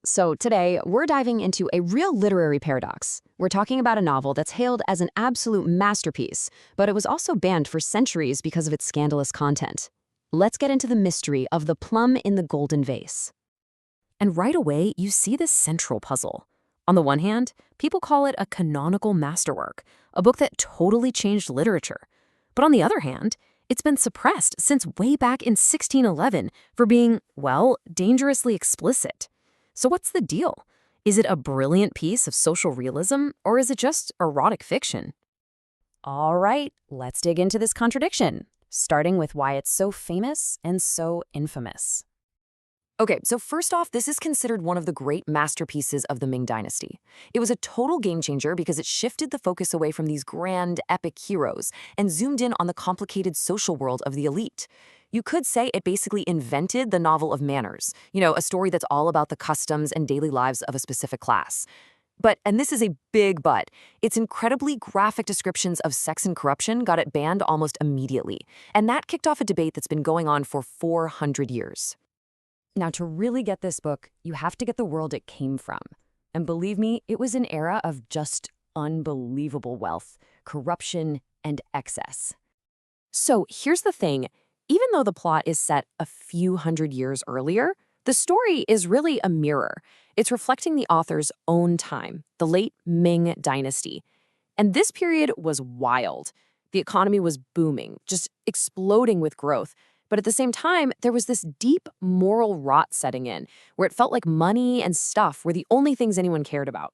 So today, we're diving into a real literary paradox. We're talking about a novel that's hailed as an absolute masterpiece, but it was also banned for centuries because of its scandalous content. Let's get into the mystery of the plum in the golden vase. And right away, you see this central puzzle. On the one hand, people call it a canonical masterwork, a book that totally changed literature. But on the other hand, it's been suppressed since way back in 1611 for being, well, dangerously explicit. So what's the deal? Is it a brilliant piece of social realism, or is it just erotic fiction? All right, let's dig into this contradiction, starting with why it's so famous and so infamous. Okay, so first off, this is considered one of the great masterpieces of the Ming Dynasty. It was a total game changer because it shifted the focus away from these grand, epic heroes and zoomed in on the complicated social world of the elite. You could say it basically invented the novel of manners, a story that's all about the customs and daily lives of a specific class. But, and this is a big but, its incredibly graphic descriptions of sex and corruption got it banned almost immediately. And that kicked off a debate that's been going on for 400 years. Now, to really get this book, you have to get the world it came from. And believe me, it was an era of just unbelievable wealth, corruption, and excess. So here's the thing. Even though the plot is set a few hundred years earlier, the story is really a mirror. It's reflecting the author's own time, the late Ming Dynasty. And this period was wild. The economy was booming, just exploding with growth. But at the same time, there was this deep moral rot setting in, where it felt like money and stuff were the only things anyone cared about.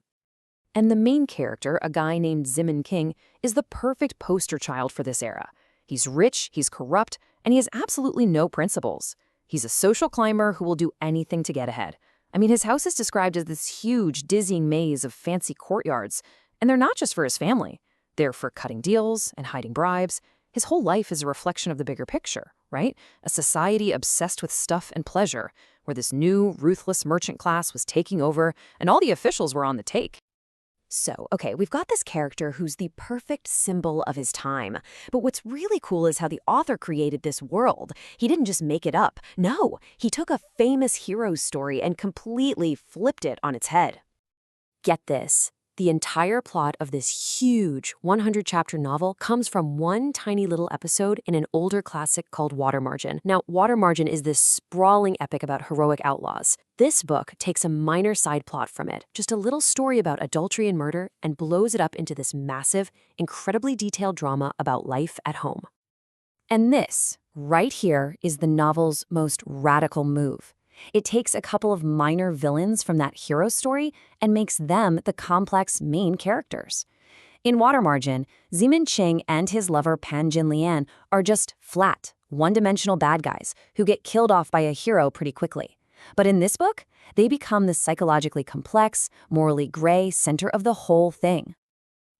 And the main character, a guy named Zimin King, is the perfect poster child for this era. He's rich, he's corrupt, and he has absolutely no principles. He's a social climber who will do anything to get ahead. I mean, his house is described as this huge, dizzying maze of fancy courtyards, and they're not just for his family. They're for cutting deals and hiding bribes. His whole life is a reflection of the bigger picture, right? A society obsessed with stuff and pleasure, where this new, ruthless merchant class was taking over, and all the officials were on the take. So, okay, we've got this character who's the perfect symbol of his time. But what's really cool is how the author created this world. He didn't just make it up. No, he took a famous hero's story and completely flipped it on its head. Get this. The entire plot of this huge 100-chapter novel comes from one tiny little episode in an older classic called Water Margin. Now, Water Margin is this sprawling epic about heroic outlaws. This book takes a minor side plot from it, just a little story about adultery and murder, and blows it up into this massive, incredibly detailed drama about life at home. And this, right here, is the novel's most radical move. It takes a couple of minor villains from that hero story and makes them the complex main characters. In Water Margin, Zimin Cheng and his lover Pan Jin Lian are just flat, one-dimensional bad guys who get killed off by a hero pretty quickly. But in this book, they become the psychologically complex, morally gray center of the whole thing.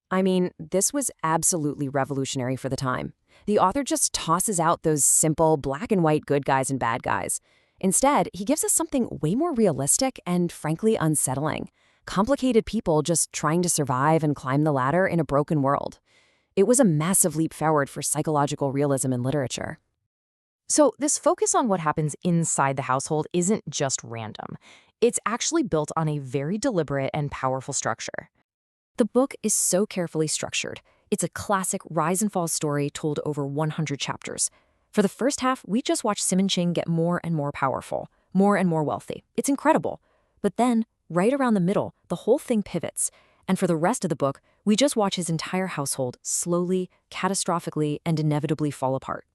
I mean, this was absolutely revolutionary for the time. The author just tosses out those simple black and white good guys and bad guys. Instead, he gives us something way more realistic and, frankly, unsettling. Complicated people just trying to survive and climb the ladder in a broken world. It was a massive leap forward for psychological realism in literature. So this focus on what happens inside the household isn't just random. It's actually built on a very deliberate and powerful structure. The book is so carefully structured. It's a classic rise and fall story told over 100 chapters. For the first half, we just watch Zimin Cheng get more and more powerful, more and more wealthy. It's incredible. But then, right around the middle, the whole thing pivots. And for the rest of the book, we just watch his entire household slowly, catastrophically, and inevitably fall apart.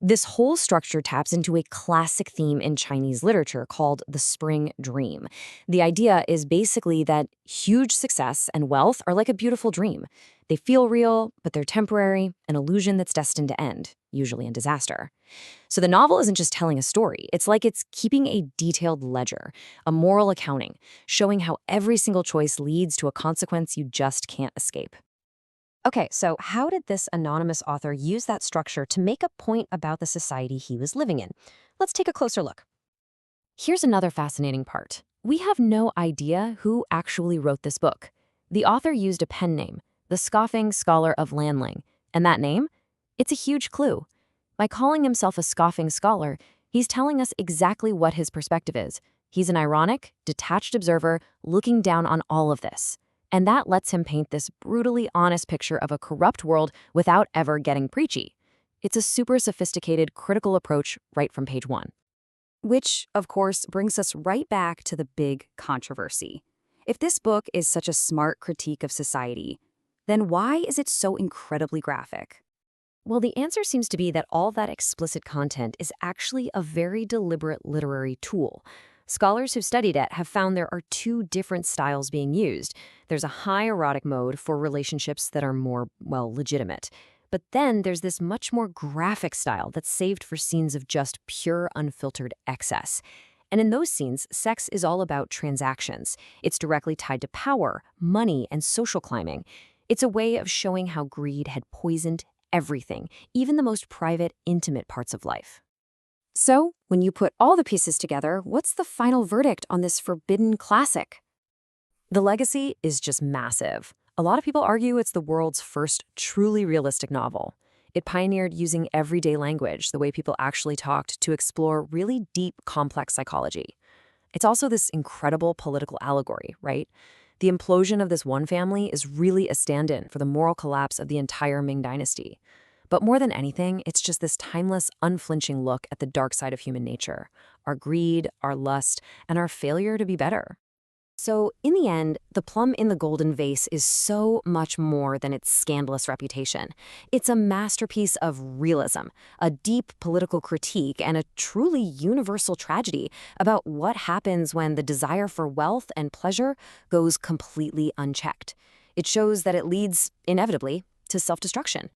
This whole structure taps into a classic theme in Chinese literature called the spring dream. The idea is basically that huge success and wealth are like a beautiful dream. They feel real, but they're temporary, an illusion that's destined to end, usually in disaster. So the novel isn't just telling a story. It's like it's keeping a detailed ledger, a moral accounting, showing how every single choice leads to a consequence you just can't escape. Okay, so how did this anonymous author use that structure to make a point about the society he was living in? Let's take a closer look. Here's another fascinating part. We have no idea who actually wrote this book. The author used a pen name, the Scoffing Scholar of Lanling, and that name? It's a huge clue. By calling himself a scoffing scholar, he's telling us exactly what his perspective is. He's an ironic, detached observer looking down on all of this. And that lets him paint this brutally honest picture of a corrupt world without ever getting preachy. It's a super sophisticated, critical approach right from page 1. Which, of course, brings us right back to the big controversy. If this book is such a smart critique of society, then why is it so incredibly graphic? Well, the answer seems to be that all that explicit content is actually a very deliberate literary tool. Scholars who've studied it have found there are two different styles being used. There's a high erotic mode for relationships that are more, well, legitimate. But then there's this much more graphic style that's saved for scenes of just pure, unfiltered excess. And in those scenes, sex is all about transactions. It's directly tied to power, money, and social climbing. It's a way of showing how greed had poisoned everything, even the most private, intimate parts of life. So, when you put all the pieces together, what's the final verdict on this forbidden classic? The legacy is just massive. A lot of people argue it's the world's first truly realistic novel. It pioneered using everyday language, the way people actually talked, to explore really deep, complex psychology. It's also this incredible political allegory, right? The implosion of this one family is really a stand-in for the moral collapse of the entire Ming dynasty. But more than anything, it's just this timeless, unflinching look at the dark side of human nature, our greed, our lust, and our failure to be better. So, in the end, The Plum in the Golden Vase is so much more than its scandalous reputation. It's a masterpiece of realism, a deep political critique, and a truly universal tragedy about what happens when the desire for wealth and pleasure goes completely unchecked. It shows that it leads, inevitably, to self-destruction.